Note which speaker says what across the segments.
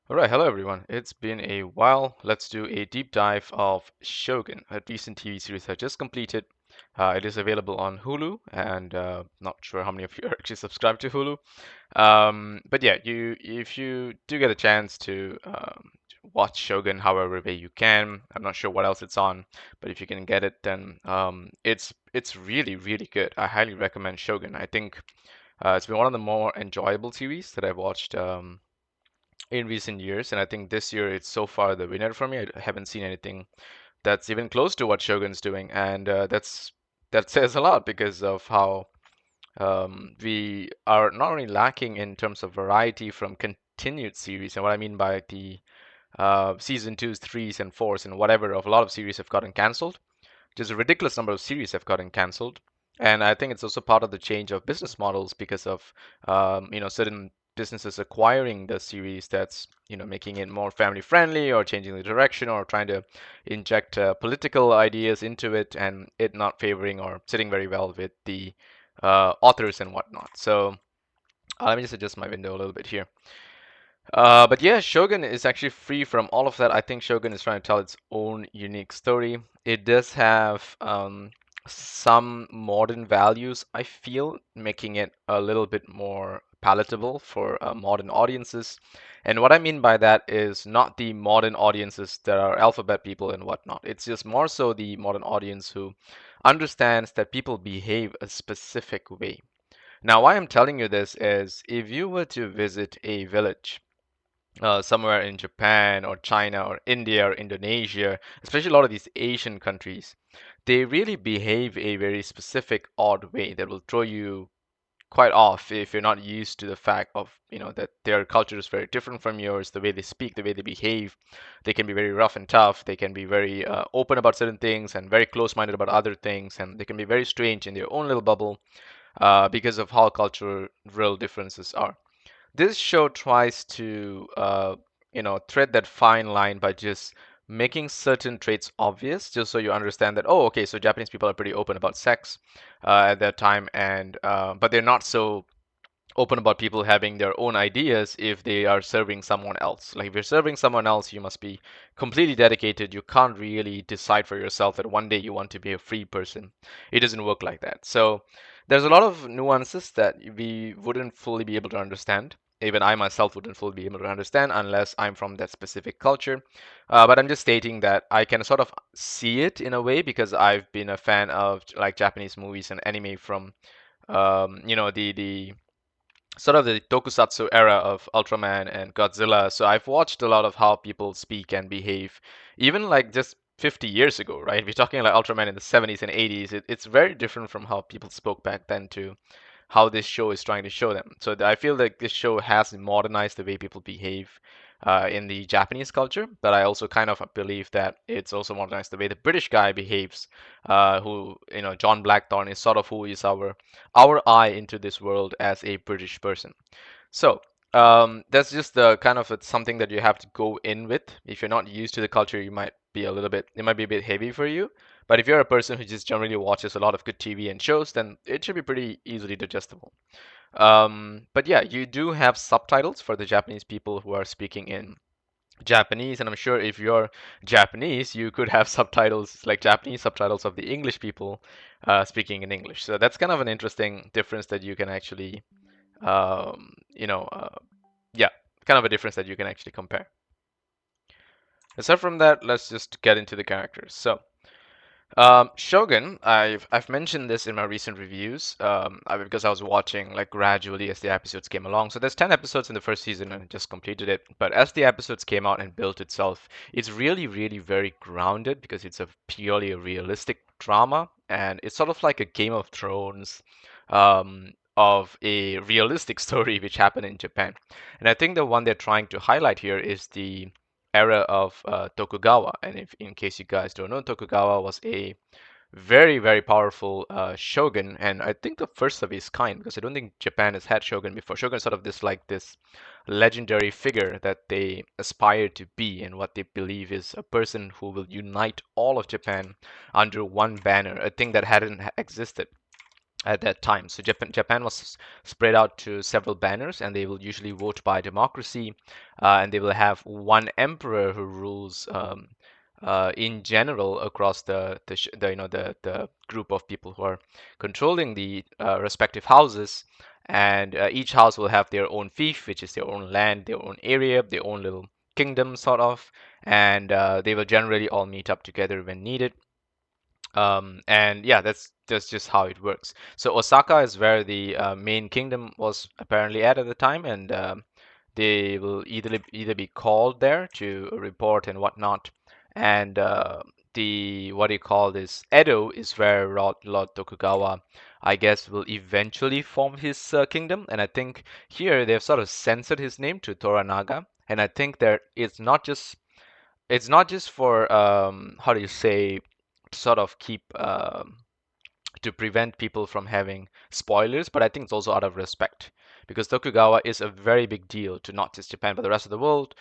Speaker 1: All right, hello everyone. It's been a while. Let's do a deep dive of Shogun, a recent TV series I just completed. It is available on Hulu, and not sure how many of you are actually subscribed to Hulu. But yeah, if you do get a chance to watch Shogun however way you can, I'm not sure what else it's on, but if you can get it, then it's really really good. I highly recommend Shogun. I think it's been one of the more enjoyable series that I've watched. In recent years, and I think this year it's so far the winner for me. I haven't seen anything that's even close to what Shogun's doing, and that says a lot because of how we are not only lacking in terms of variety from continued series, and what I mean by the season twos, threes, and fours, and whatever of a lot of series have gotten cancelled. Just a ridiculous number of series have gotten cancelled. And I think it's also part of the change of business models because of certain businesses acquiring the series that's making it more family friendly or changing the direction or trying to inject political ideas into it and it not favoring or sitting very well with the authors and whatnot. So let me just adjust my window a little bit here. But yeah, Shogun is actually free from all of that. I think Shogun is trying to tell its own unique story. It does have some modern values, I feel, making it a little bit more palatable for modern audiences. And what I mean by that is not the modern audiences that are alphabet people and whatnot. It's just more so the modern audience who understands that people behave a specific way. Now, why I'm telling you this is if you were to visit a village somewhere in Japan or China or India or Indonesia, especially a lot of these Asian countries, they really behave a very specific, odd way that will throw you quite off if you're not used to the fact of, that their culture is very different from yours, the way they speak, the way they behave. They can be very rough and tough. They can be very open about certain things and very close-minded about other things, and they can be very strange in their own little bubble because of how cultural real differences are. This show tries to, thread that fine line by just making certain traits obvious, just so you understand that, oh, okay, so Japanese people are pretty open about sex at that time, and but they're not so open about people having their own ideas if they are serving someone else. Like if you're serving someone else, you must be completely dedicated. You can't really decide for yourself that one day you want to be a free person. It doesn't work like that. So there's a lot of nuances that we wouldn't fully be able to understand. Even I myself wouldn't fully be able to understand unless I'm from that specific culture. But I'm just stating that I can sort of see it in a way because I've been a fan of like Japanese movies and anime from the sort of the tokusatsu era of Ultraman and Godzilla. So I've watched a lot of how people speak and behave, even like just 50 years ago, right? We're talking like Ultraman in the 70s and 80s. It's very different from how people spoke back then to how this show is trying to show them. So I feel like this show has modernized the way people behave in the Japanese culture, but I also kind of believe that it's also modernized the way the British guy behaves, who, John Blackthorne is sort of who is our eye into this world as a British person. So that's just the kind of something that you have to go in with. If you're not used to the culture, it might be a bit heavy for you. But if you're a person who just generally watches a lot of good TV and shows, then it should be pretty easily digestible. But yeah, you do have subtitles for the Japanese people who are speaking in Japanese, and I'm sure if you're Japanese, you could have subtitles like Japanese subtitles of the English people speaking in English. So that's kind of an interesting difference that you can actually, um, you know, uh, yeah, kind of a difference that you can actually compare. Aside from that, let's just get into the characters. So, Shogun, I've mentioned this in my recent reviews, because I was watching like gradually as the episodes came along. So there's 10 episodes in the first season and I just completed it. But as the episodes came out and built itself, it's really, really very grounded because it's a purely a realistic drama and it's sort of like a Game of Thrones of a realistic story which happened in Japan. And I think the one they're trying to highlight here is the era of Tokugawa. And if, in case you guys don't know, Tokugawa was a very, very powerful shogun, and I think the first of his kind, because I don't think Japan has had shogun before. Shogun is sort of this legendary figure that they aspire to be, and what they believe is a person who will unite all of Japan under one banner, a thing that hadn't existed at that time. So Japan was spread out to several banners, and they will usually vote by democracy, and they will have one emperor who rules in general across the the group of people who are controlling the respective houses. And each house will have their own fief, which is their own land, their own area, their own little kingdom, sort of, and they will generally all meet up together when needed. And yeah, that's just how it works. So Osaka is where the main kingdom was apparently at the time, and they will either be called there to report and whatnot. And the what do you call this? Edo is where Lord Tokugawa, I guess, will eventually form his kingdom. And I think here they've sort of censored his name to Toranaga. And I think there it's not just for how do you say, to sort of keep to prevent people from having spoilers, but I think it's also out of respect because Tokugawa is a very big deal to not just Japan but the rest of the world,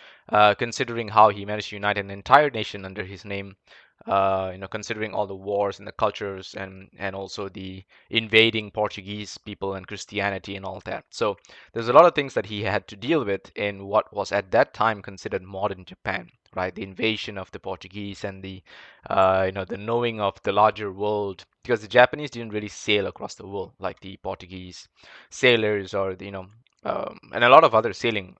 Speaker 1: considering how he managed to unite an entire nation under his name. Considering all the wars and the cultures and also the invading Portuguese people and Christianity and all that. So there's a lot of things that he had to deal with in what was at that time considered modern Japan, right? The invasion of the Portuguese and the knowing of the larger world, because the Japanese didn't really sail across the world like the Portuguese sailors or and a lot of other sailing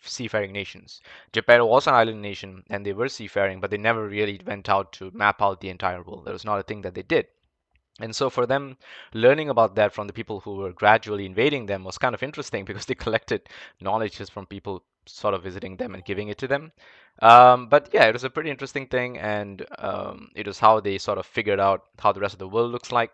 Speaker 1: seafaring nations. Japan was an island nation and they were seafaring, but they never really went out to map out the entire world. That was not a thing that they did. And so for them, learning about that from the people who were gradually invading them was kind of interesting because they collected knowledge just from people sort of visiting them and giving it to them. But yeah, it was a pretty interesting thing, and it was how they sort of figured out how the rest of the world looks like.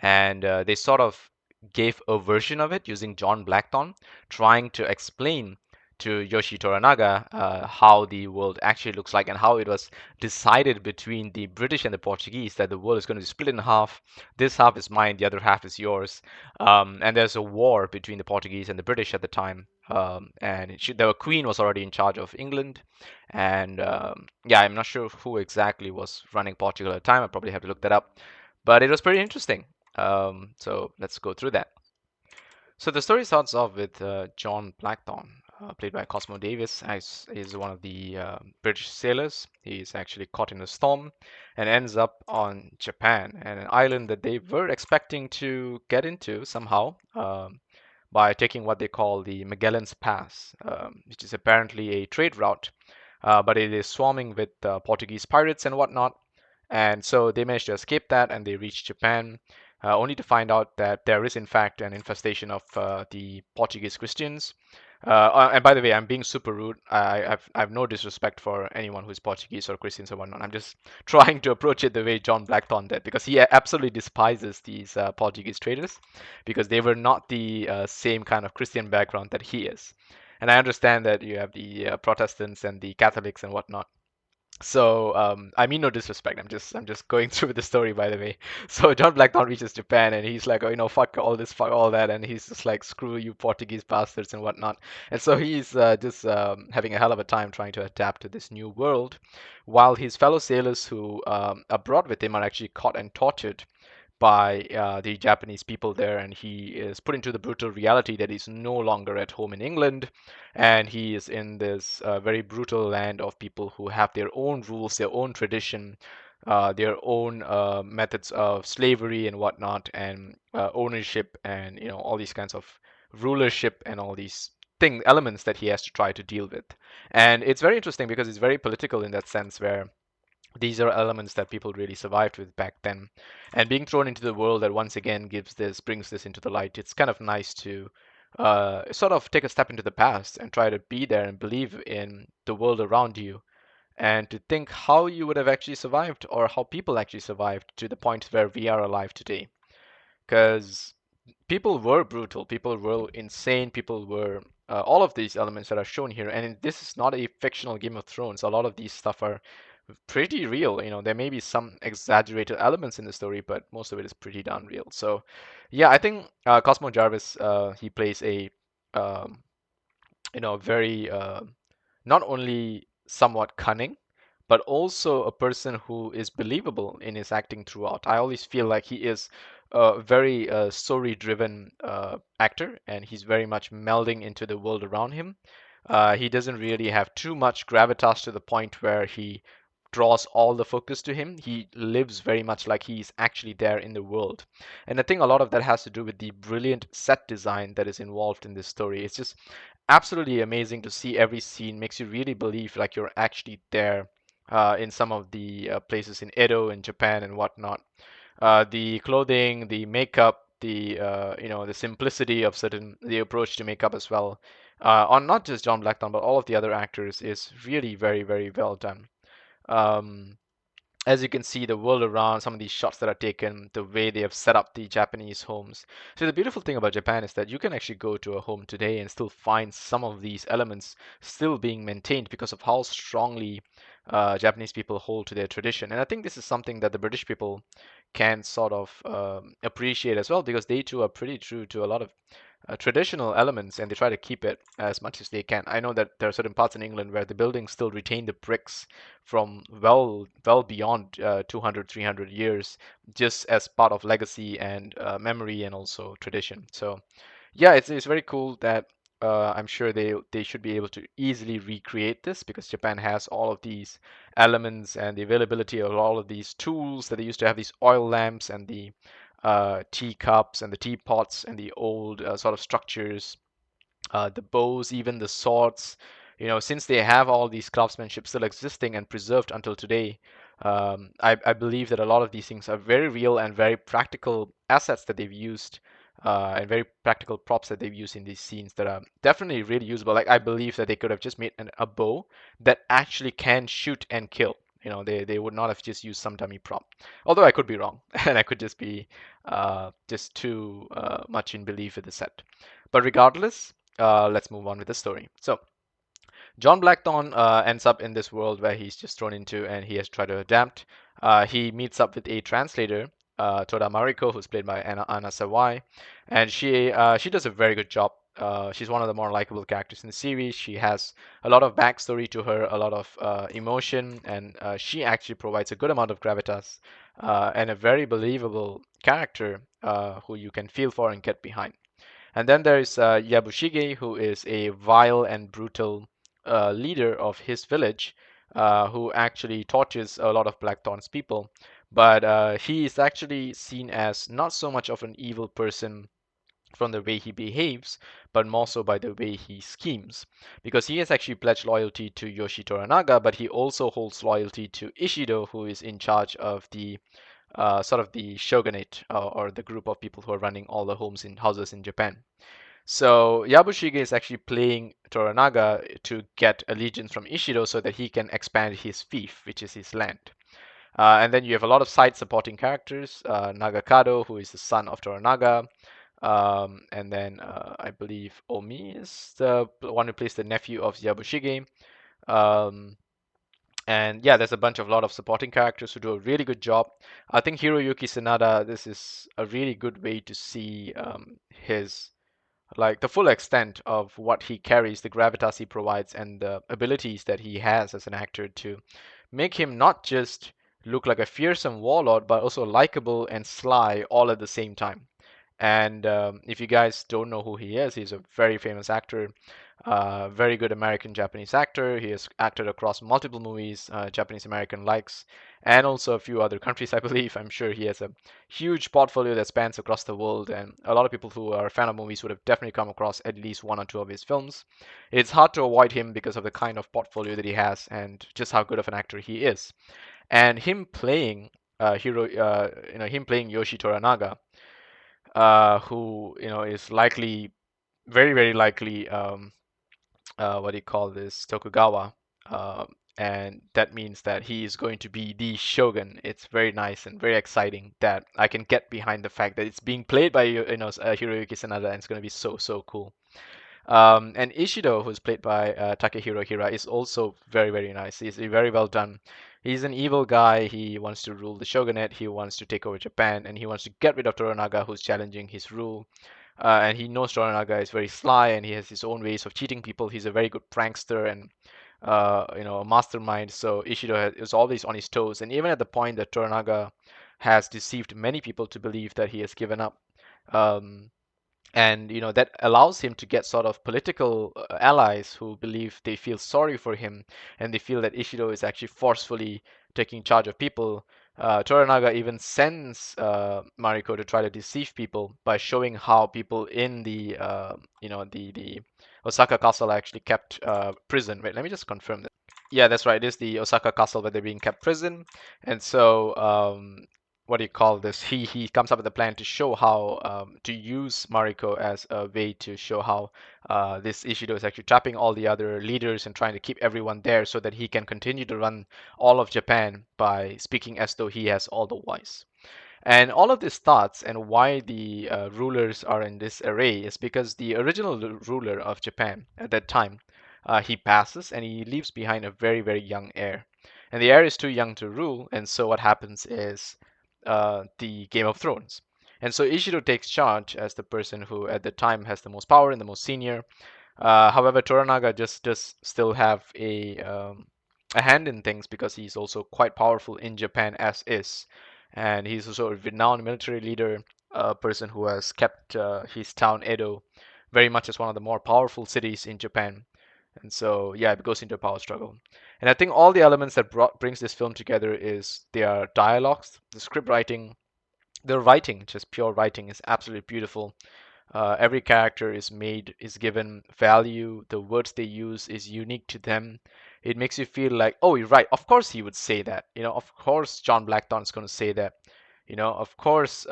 Speaker 1: And they sort of gave a version of it using John Blackthorne, trying to explain to Yoshi Toranaga how the world actually looks like and how it was decided between the British and the Portuguese that the world is going to be split in half. This half is mine, the other half is yours. And there's a war between the Portuguese and the British at the time. And the Queen was already in charge of England. And yeah, I'm not sure who exactly was running Portugal at the time. I probably have to look that up. But it was pretty interesting. So let's go through that. So the story starts off with John Blackthorne, played by Cosmo Davis, as is one of the British sailors. He's actually caught in a storm and ends up on Japan, and an island that they were expecting to get into somehow by taking what they call the Magellan's Pass, which is apparently a trade route, but it is swarming with Portuguese pirates and whatnot. And so they managed to escape that and they reached Japan, only to find out that there is, in fact, an infestation of the Portuguese Christians. And by the way, I'm being super rude. I have no disrespect for anyone who's Portuguese or Christians or whatnot. I'm just trying to approach it the way John Blackthorne did, because he absolutely despises these Portuguese traders because they were not the same kind of Christian background that he is. And I understand that you have the Protestants and the Catholics and whatnot. So I mean no disrespect. I'm just going through with the story, by the way. So John Blackthorne reaches Japan and he's like, oh, fuck all this, fuck all that, and he's just like, screw you Portuguese bastards and whatnot. And so he's just having a hell of a time trying to adapt to this new world, while his fellow sailors who are brought with him are actually caught and tortured by the Japanese people there, and he is put into the brutal reality that he's no longer at home in England, and he is in this very brutal land of people who have their own rules, their own tradition, their own methods of slavery and whatnot, and ownership, and all these kinds of rulership and all these elements that he has to try to deal with. And it's very interesting because it's very political in that sense, where these are elements that people really survived with back then, and being thrown into the world that once again brings this into the light. It's kind of nice to sort of take a step into the past and try to be there and believe in the world around you, and to think how you would have actually survived, or how people actually survived to the point where we are alive today. Because people were brutal, people were insane, people were all of these elements that are shown here. And this is not a fictional Game of Thrones. A lot of these stuff are pretty real. There may be some exaggerated elements in the story, but most of it is pretty darn real. So, yeah, I think Cosmo Jarvis, he plays a um, very not only somewhat cunning, but also a person who is believable in his acting throughout. I always feel like he is a very story-driven actor, and he's very much melding into the world around him. He doesn't really have too much gravitas to the point where he draws all the focus to him. He lives very much like he's actually there in the world. And I think a lot of that has to do with the brilliant set design that is involved in this story. It's just absolutely amazing to see every scene, makes you really believe like you're actually there in some of the places in Edo in Japan and whatnot. The clothing, the makeup, the simplicity of certain the approach to makeup as well, on not just John Blackthorne but all of the other actors is really very very well done. Um, as you can see, the world around, some of these shots that are taken, the way they have set up the Japanese homes. So the beautiful thing about Japan is that you can actually go to a home today and still find some of these elements still being maintained because of how strongly Japanese people hold to their tradition. And I think this is something that the British people can sort of appreciate as well because they too are pretty true to a lot of traditional elements and they try to keep it as much as they can. I know that there are certain parts in England where the buildings still retain the bricks from well beyond 200, 300 years, just as part of legacy and memory and also tradition. So yeah, it's very cool that I'm sure they should be able to easily recreate this because Japan has all of these elements and the availability of all of these tools that they used to have these oil lamps and the teacups and the teapots and the old sort of structures, the bows, even the swords. Since they have all these craftsmanship still existing and preserved until today, I believe that a lot of these things are very real and very practical assets that they've used, and very practical props that they've used in these scenes that are definitely really usable. Like I believe that they could have just made a bow that actually can shoot and kill. They would not have just used some dummy prop. Although I could be wrong, and I could just be just too much in belief with the set. But regardless, let's move on with the story. So, John Blackthorne ends up in this world where he's just thrown into and he has tried to adapt. He meets up with a translator, Toda Mariko, who's played by Anna Sawai, and she does a very good job. She's one of the more likable characters in the series. She has a lot of backstory to her, a lot of emotion, and she actually provides a good amount of gravitas and a very believable character who you can feel for and get behind. And then there is Yabushige, who is a vile and brutal leader of his village, who actually tortures a lot of Blackthorn's people. But he is actually seen as not so much of an evil person from the way he behaves, but more so by the way he schemes. Because he has actually pledged loyalty to Yoshi Toranaga, but he also holds loyalty to Ishido, who is in charge of the sort of the shogunate or the group of people who are running all the homes in houses in Japan. So Yabushige is actually playing Toranaga to get allegiance from Ishido so that he can expand his fief, which is his land. And then you have a lot of side supporting characters. Nagakado, who is the son of Toranaga. And then I believe Omi is the one who plays the nephew of Yabushige. Um, and yeah, there's a bunch of lot of supporting characters who do a really good job. I think Hiroyuki Sanada, this is a really good way to see his like the full extent of what he carries, the gravitas he provides, and the abilities that he has as an actor to make him not just look like a fearsome warlord, but also likable and sly all at the same time. And if you guys don't know who he is, he's a very famous actor, very good American Japanese actor. He has acted across multiple movies, Japanese American likes, and also a few other countries, I believe. I'm sure he has a huge portfolio that spans across the world, and a lot of people who are a fan of movies would have definitely come across at least one or two of his films. It's hard to avoid him because of the kind of portfolio that he has and just how good of an actor he is. And him playing him playing Yoshi Toranaga, who is likely very very likely what do you call this, Tokugawa, and that means that he is going to be the Shogun. It's very nice and very exciting that I can get behind the fact that it's being played by Hiroyuki Sanada, and it's going to be so so cool. And Ishido, who's played by Takehiro Hira, is also very, very nice. He's very well done. He's an evil guy. He wants to rule the shogunate. He wants to take over Japan, and he wants to get rid of Toranaga, who's challenging his rule. And he knows Toranaga is very sly, and he has his own ways of cheating people. He's a very good prankster and a mastermind. So Ishido is always on his toes. And even at the point that Toranaga has deceived many people to believe that he has given up. Um, and that allows him to get sort of political allies who believe they feel sorry for him, and they feel that Ishido is actually forcefully taking charge of people. Toranaga even sends Mariko to try to deceive people by showing how people in the Osaka castle are actually kept prison. Wait, let me just confirm. Yeah, that's right. It is the Osaka castle where they're being kept prison. And so, what do you call this? He comes up with a plan to show how to use Mariko as a way to show how this Ishido is actually trapping all the other leaders and trying to keep everyone there so that he can continue to run all of Japan by speaking as though he has all the wise. And all of these thoughts and why the rulers are in this array is because the original ruler of Japan at that time, he passes and he leaves behind a very, very young heir. And the heir is too young to rule, and so what happens is the Game of Thrones. And so Ishido takes charge as the person who at the time has the most power and the most senior. However, Toranaga just does still have a hand in things because he's also quite powerful in Japan as is, and he's also a renowned military leader, a person who has kept his town Edo very much as one of the more powerful cities in Japan. And so, yeah, it goes into a power struggle. And I think all the elements that brings this film together is their dialogues, the script writing, the writing, just pure writing, is absolutely beautiful. Every character is given value. The words they use is unique to them. It makes you feel like, oh, you're right. Of course he would say that. Of course John Blackthorne is going to say that. Of course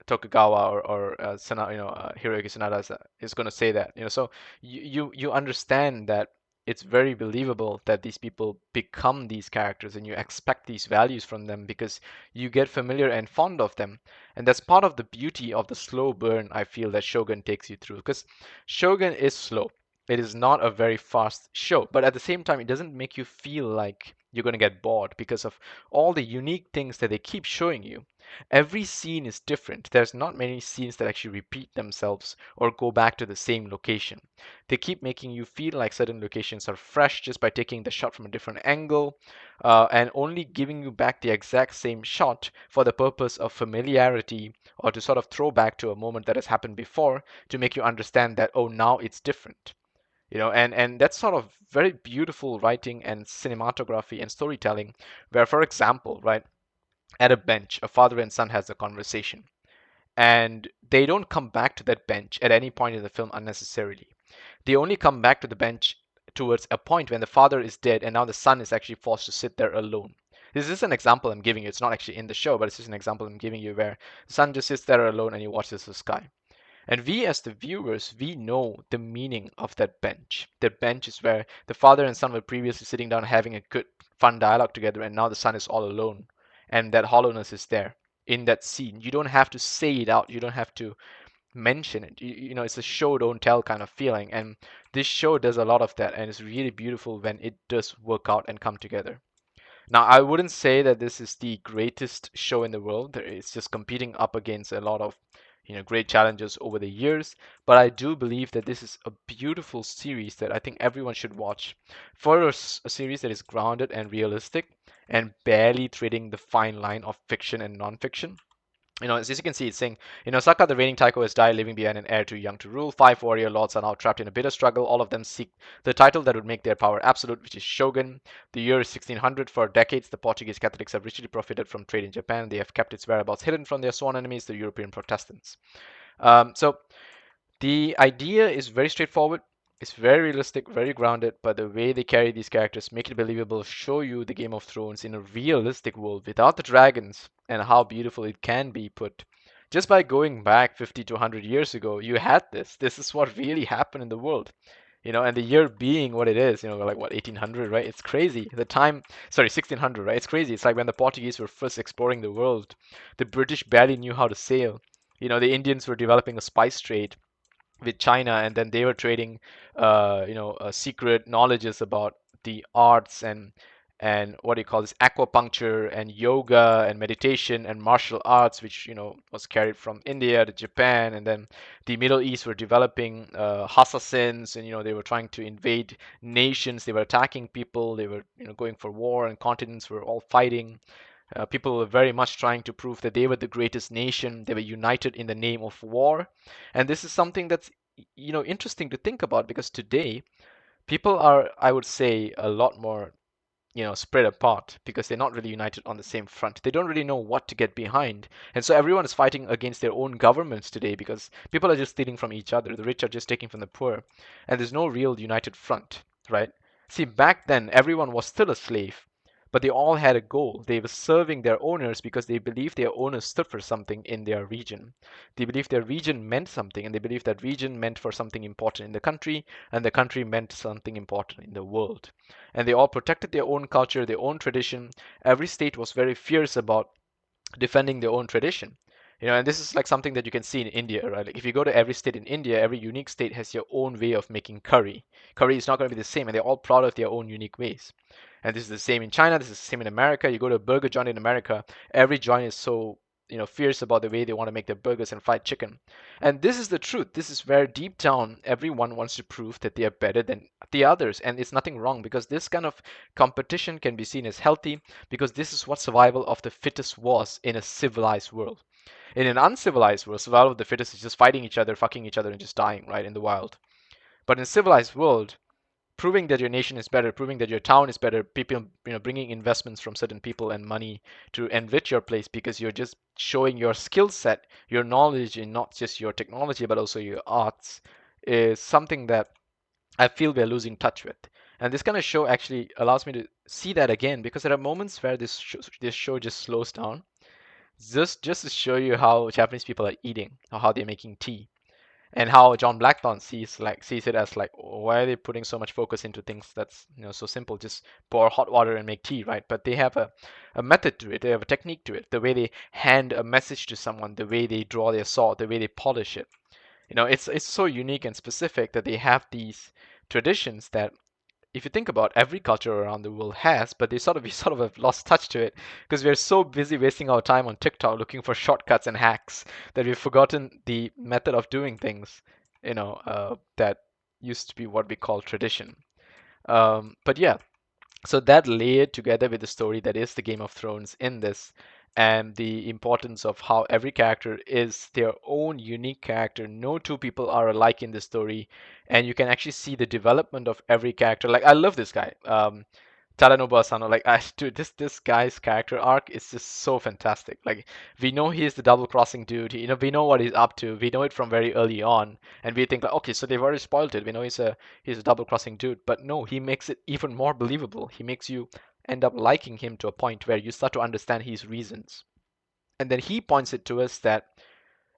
Speaker 1: Tokugawa or Hiroyuki Sanada is going to say that. So you understand that it's very believable that these people become these characters and you expect these values from them because you get familiar and fond of them. And that's part of the beauty of the slow burn I feel that Shogun takes you through. Because Shogun is slow. It is not a very fast show, but at the same time, it doesn't make you feel like you're going to get bored because of all the unique things that they keep showing you. Every scene is different. There's not many scenes that actually repeat themselves or go back to the same location. They keep making you feel like certain locations are fresh just by taking the shot from a different angle and only giving you back the exact same shot for the purpose of familiarity or to sort of throw back to a moment that has happened before to make you understand that, oh, now it's different. And that's sort of very beautiful writing and cinematography and storytelling where, for example, right, at a bench a father and son has a conversation and they don't come back to that bench at any point in the film unnecessarily. They only come back to the bench towards a point when the father is dead and now the son is actually forced to sit there alone. This is an example I'm giving you. It's not actually in the show, but it's just an example I'm giving you where the son just sits there alone and he watches the sky. And we, as the viewers, we know the meaning of that bench. That bench is where the father and son were previously sitting down having a good, fun dialogue together, and now the son is all alone. And that hollowness is there in that scene. You don't have to say it out, you don't have to mention it. It's a show, don't tell kind of feeling. And this show does a lot of that, and it's really beautiful when it does work out and come together. Now, I wouldn't say that this is the greatest show in the world. It's just competing up against a lot of, great challenges over the years. But I do believe that this is a beautiful series that I think everyone should watch. For a series that is grounded and realistic and barely treading the fine line of fiction and non-fiction. As you can see, it's saying, in Osaka, the reigning Taiko has died, leaving behind an heir too young to rule. 5 warrior lords are now trapped in a bitter struggle. All of them seek the title that would make their power absolute, which is Shogun. The year is 1600. For decades, the Portuguese Catholics have richly profited from trade in Japan. They have kept its whereabouts hidden from their sworn enemies, the European Protestants. So the idea is very straightforward. It's very realistic, very grounded, but the way they carry these characters make it believable, show you the Game of Thrones in a realistic world without the dragons and how beautiful it can be put. Just by going back 50 to 100 years ago, you had this. This is what really happened in the world. And the year being what it is, like what, 1800, right? It's crazy. The time, sorry, 1600, right? It's crazy. It's like when the Portuguese were first exploring the world. The British barely knew how to sail. The Indians were developing a spice trade with China, and then they were trading, secret knowledges about the arts and what do you call this, acupuncture and yoga and meditation and martial arts, which was carried from India to Japan, and then the Middle East were developing assassins, and they were trying to invade nations, they were attacking people, they were going for war, and continents were all fighting. People were very much trying to prove that they were the greatest nation. They were united in the name of war. And this is something that's, interesting to think about because today people are, I would say, a lot more spread apart because they're not really united on the same front. They don't really know what to get behind. And so everyone is fighting against their own governments today because people are just stealing from each other. The rich are just taking from the poor. And there's no real united front, right? See, back then, everyone was still a slave, but they all had a goal. They were serving their owners because they believed their owners stood for something in their region. They believed their region meant something, and they believed that region meant for something important in the country, and the country meant something important in the world. And they all protected their own culture, their own tradition. Every state was very fierce about defending their own tradition. And this is like something that you can see in India, right? Like if you go to every state in India, every unique state has their own way of making curry. Curry is not going to be the same, and they're all proud of their own unique ways. And this is the same in China. This is the same in America. You go to a burger joint in America, every joint is so fierce about the way they want to make their burgers and fried chicken. And this is the truth. This is where deep down everyone wants to prove that they are better than the others, and it's nothing wrong because this kind of competition can be seen as healthy because this is what survival of the fittest was in a civilized world. In an uncivilized world, survival of the fittest is just fighting each other, fucking each other, and just dying, right, in the wild. But in a civilized world, proving that your nation is better, proving that your town is better, people, bringing investments from certain people and money to enrich your place because you're just showing your skill set, your knowledge in not just your technology but also your arts, is something that I feel we're losing touch with. And this kind of show actually allows me to see that again because there are moments where this show just slows down, just to show you how Japanese people are eating, or how they're making tea, and how John Blackthorne sees it as like, why are they putting so much focus into things that's so simple? Just pour hot water and make tea, right? But they have a method to it. They have a technique to it. The way they hand a message to someone, the way they draw their sword, the way they polish it. It's so unique and specific that they have these traditions that if you think about every culture around the world has, but we sort of have lost touch to it because we're so busy wasting our time on TikTok looking for shortcuts and hacks that we've forgotten the method of doing things, that used to be what we call tradition. But yeah, so that layered together with the story that is the Game of Thrones in this, and the importance of how every character is their own unique character. No two people are alike in this story, and you can actually see the development of every character. Like I love this guy, Tadanobu Asano. Like dude, this guy's character arc is just so fantastic. Like we know he's the double crossing dude. We know what he's up to. We know it from very early on, and we think like, okay, so they've already spoiled it. We know he's a double crossing dude, but no, he makes it even more believable. He makes you end up liking him to a point where you start to understand his reasons. And then he points it to us that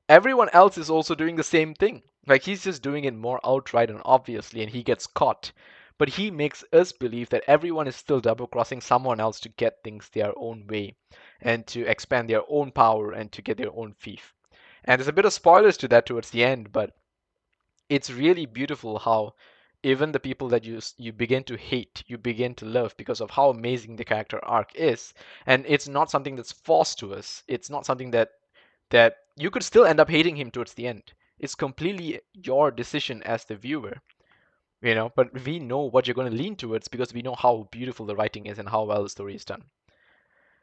Speaker 1: everyone else is also doing the same thing. Like he's just doing it more outright and obviously, and he gets caught. But he makes us believe that everyone is still double crossing someone else to get things their own way and to expand their own power and to get their own fief. And there's a bit of spoilers to that towards the end, but it's really beautiful how even the people that you begin to hate, you begin to love because of how amazing the character arc is. And it's not something that's forced to us. It's not something that you could still end up hating him towards the end. It's completely your decision as the viewer, but we know what you're going to lean towards because we know how beautiful the writing is and how well the story is done.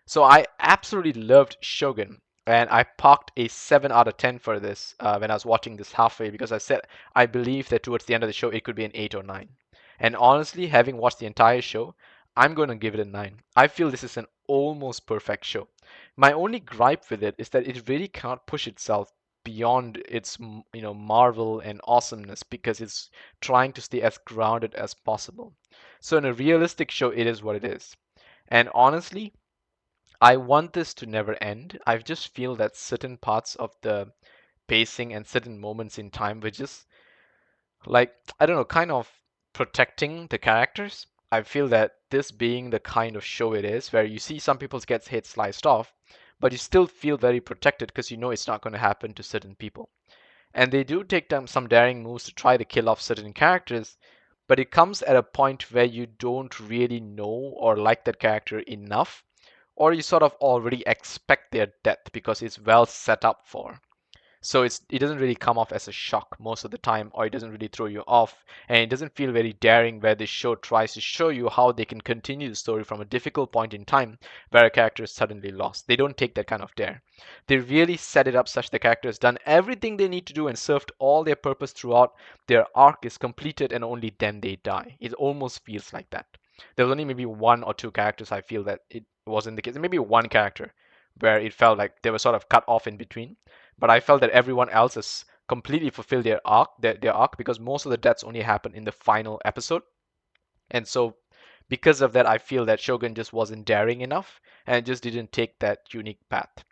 Speaker 1: So I absolutely loved Shogun, and I parked a 7 out of 10 for this when I was watching this halfway because I said I believe that towards the end of the show it could be an 8 or 9. And honestly, having watched the entire show, I'm going to give it a 9. I feel this is an almost perfect show. My only gripe with it is that it really can't push itself beyond its marvel and awesomeness because it's trying to stay as grounded as possible. So in a realistic show, it is what it is. And honestly, I want this to never end. I just feel that certain parts of the pacing and certain moments in time were just like, I don't know, kind of protecting the characters. I feel that this being the kind of show it is, where you see some people's gets head sliced off, but you still feel very protected because you know it's not going to happen to certain people. And they do take some daring moves to try to kill off certain characters, but it comes at a point where you don't really know or like that character enough, or you sort of already expect their death because it's well set up for. So it doesn't really come off as a shock most of the time, or it doesn't really throw you off, and it doesn't feel very daring where the show tries to show you how they can continue the story from a difficult point in time where a character is suddenly lost. They don't take that kind of dare. They really set it up such the character has done everything they need to do and served all their purpose throughout. Their arc is completed and only then they die. It almost feels like that. There was only maybe one or two characters I feel that it wasn't the case. Maybe one character where it felt like they were sort of cut off in between. But I felt that everyone else has completely fulfilled their arc because most of the deaths only happen in the final episode. And so because of that, I feel that Shogun just wasn't daring enough and just didn't take that unique path.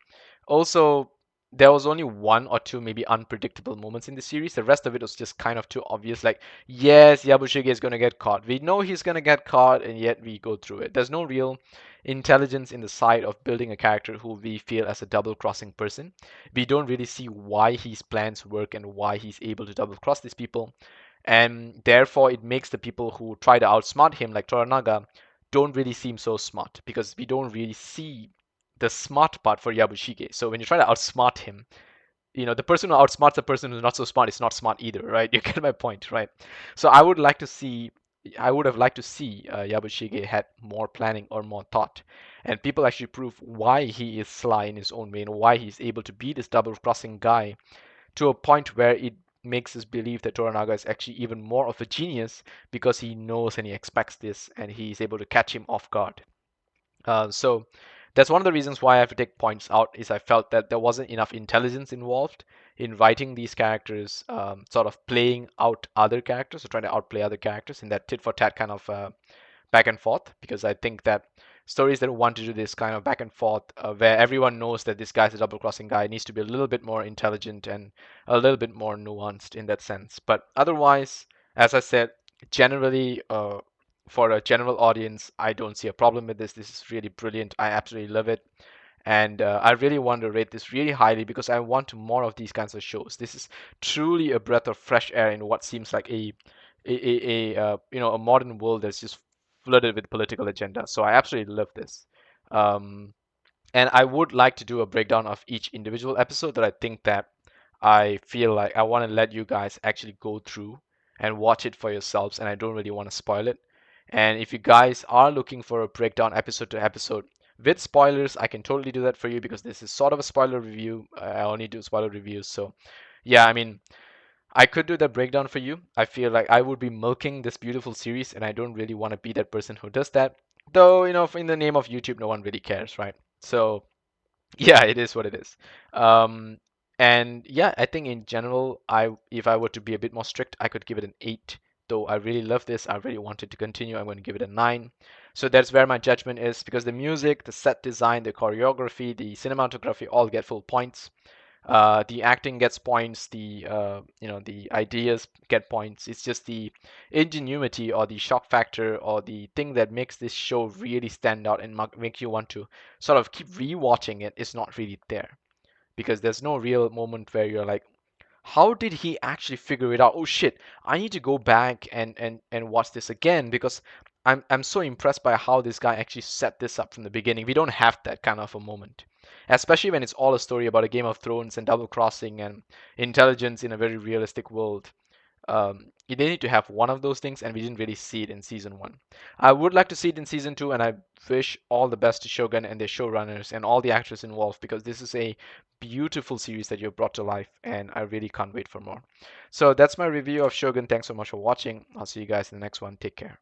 Speaker 1: Also, there was only one or two maybe unpredictable moments in the series. The rest of it was just kind of too obvious. Like, yes, Yabushige is going to get caught. We know he's going to get caught, and yet we go through it. There's no real intelligence in the side of building a character who we feel as a double crossing person. We don't really see why his plans work and why he's able to double cross these people. And therefore, it makes the people who try to outsmart him, like Toranaga, don't really seem so smart because we don't really see the smart part for Yabushige. So when you try to outsmart him, the person who outsmarts the person who's not so smart is not smart either, right? You get my point, right? So I would have liked to see Yabushige had more planning or more thought, and people actually prove why he is sly in his own way and why he's able to be this double-crossing guy to a point where it makes us believe that Toranaga is actually even more of a genius because he knows and he expects this and he's able to catch him off guard. So that's one of the reasons why I have to take points out is I felt that there wasn't enough intelligence involved in writing these characters, sort of playing out other characters or trying to outplay other characters in that tit for tat kind of back and forth. Because I think that stories that want to do this kind of back and forth, where everyone knows that this guy's a double crossing guy, needs to be a little bit more intelligent and a little bit more nuanced in that sense. But otherwise, as I said, generally, for a general audience, I don't see a problem with this. This is really brilliant. I absolutely love it. And I really want to rate this really highly because I want more of these kinds of shows. This is truly a breath of fresh air in what seems like a modern world that's just flooded with political agenda. So I absolutely love this. Um, and I would like to do a breakdown of each individual episode that I think that I feel like I want to let you guys actually go through and watch it for yourselves, and I don't really want to spoil it. And if you guys are looking for a breakdown episode to episode with spoilers, I can totally do that for you because this is sort of a spoiler review. I only do spoiler reviews. So, yeah, I mean, I could do the breakdown for you. I feel like I would be milking this beautiful series, and I don't really want to be that person who does that. Though, in the name of YouTube, no one really cares, right? So, yeah, it is what it is. Um, and yeah, I think in general, if I were to be a bit more strict, I could give it an 8. Though I really love this, I really wanted to continue. I'm going to give it a 9. So that's where my judgment is because the music, the set design, the choreography, the cinematography all get full points. The acting gets points. The ideas get points. It's just the ingenuity or the shock factor or the thing that makes this show really stand out and make you want to sort of keep rewatching it is not really there because there's no real moment where you're like, how did he actually figure it out? Oh shit, I need to go back and watch this again because I'm so impressed by how this guy actually set this up from the beginning. We don't have that kind of a moment. Especially when it's all a story about a Game of Thrones and double crossing and intelligence in a very realistic world. They need to have one of those things, and we didn't really see it in season one. I would like to see it in season two, and I wish all the best to Shogun and their showrunners and all the actors involved because this is a beautiful series that you've brought to life, and I really can't wait for more. So that's my review of Shogun. Thanks so much for watching. I'll see you guys in the next one. Take care.